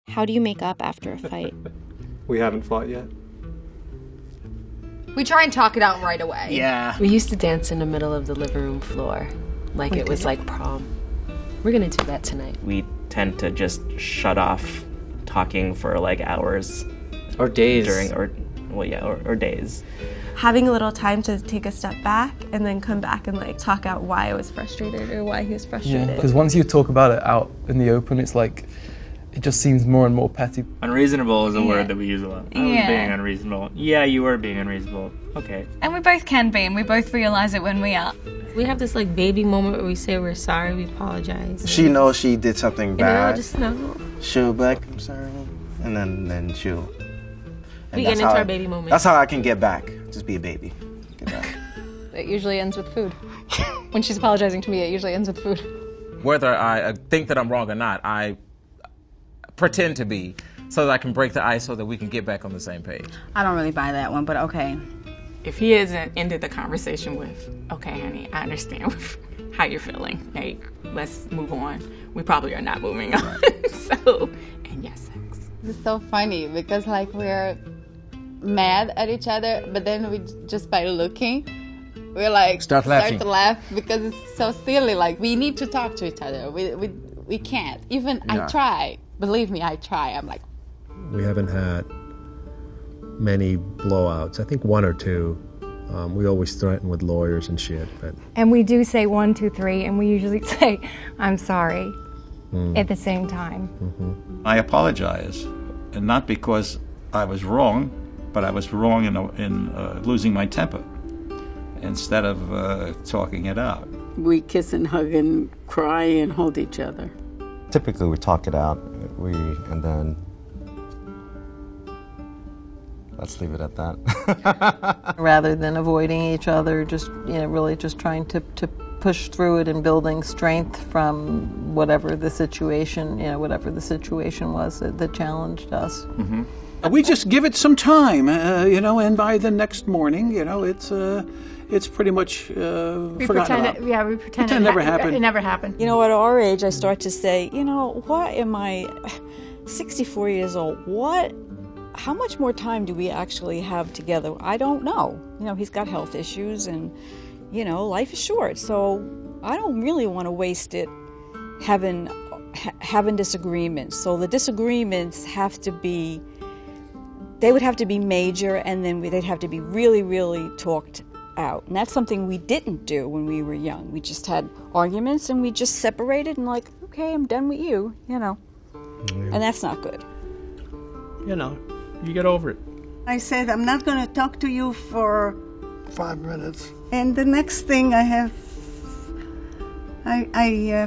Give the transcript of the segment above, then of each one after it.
How do you make up after a fight? We haven't fought yet. We try and talk it out right away. Yeah. We used to dance in the middle of the living room floor, like it was like prom. We're gonna do that tonight. We tend to just shut off talking for like hours. Or days. Or days. Having a little time to take a step back and then come back and like talk out why I was frustrated or why he was frustrated. Because once you talk about it out in the open, it's like, it just seems more and more petty. Unreasonable is a word that we use a lot. I was being unreasonable. Yeah, you were being unreasonable. Okay. And we both can be, and we both realize it when we are. We have this like baby moment where we say we're sorry, we apologize. She knows she did something bad. Just know. She'll be like, I'm sorry. And then she'll... We get into our baby moment. That's how I can get back. Just be a baby. Get back. It usually ends with food. When she's apologizing to me, it usually ends with food. Whether I think that I'm wrong or not, I pretend to be so that I can break the ice so that we can get back on the same page. I don't really buy that one, but okay. If he hasn't ended the conversation with, okay, honey, I understand how you're feeling. Like, let's move on. We probably are not moving on. So, and yes, sex. It's so funny because like we're mad at each other, but then we just by looking, we're like start to laugh because it's so silly. Like we need to talk to each other. We can't. Even I try. Believe me, I try. I'm like. We haven't had many blowouts. I think one or two. We always threaten with lawyers and shit. And we do say 1, 2, 3, and we usually say, I'm sorry, at the same time. Mm-hmm. I apologize, and not because I was wrong, but I was wrong in losing my temper instead of talking it out. We kiss and hug and cry and hold each other. Typically we talk it out, and then let's leave it at that. Rather than avoiding each other, just really just trying to push through it and building strength from whatever the situation, was that challenged us. Mm-hmm. We just give it some time, and by the next morning, it's pretty much forgotten about. We pretend it never happened. It never happened. At our age, I start to say, what am I, 64 years old, how much more time do we actually have together? I don't know. He's got health issues and, life is short. So I don't really want to waste it having disagreements. So the disagreements they would have to be major, and then they'd have to be really, really talked out. And that's something we didn't do when we were young. We just had arguments and we just separated and like, okay, I'm done with you, And that's not good. You get over it. I said, I'm not going to talk to you for 5 minutes. And the next thing I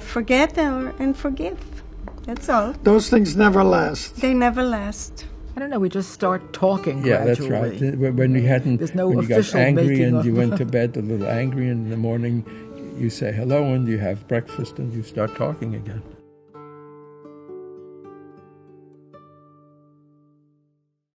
forget and forgive. That's all. Those things never last. They never last. I don't know, we just start talking gradually. That's right. When you hadn't, There's no when you got official angry and you of... went to bed a little angry in the morning, you say hello and you have breakfast and you start talking again.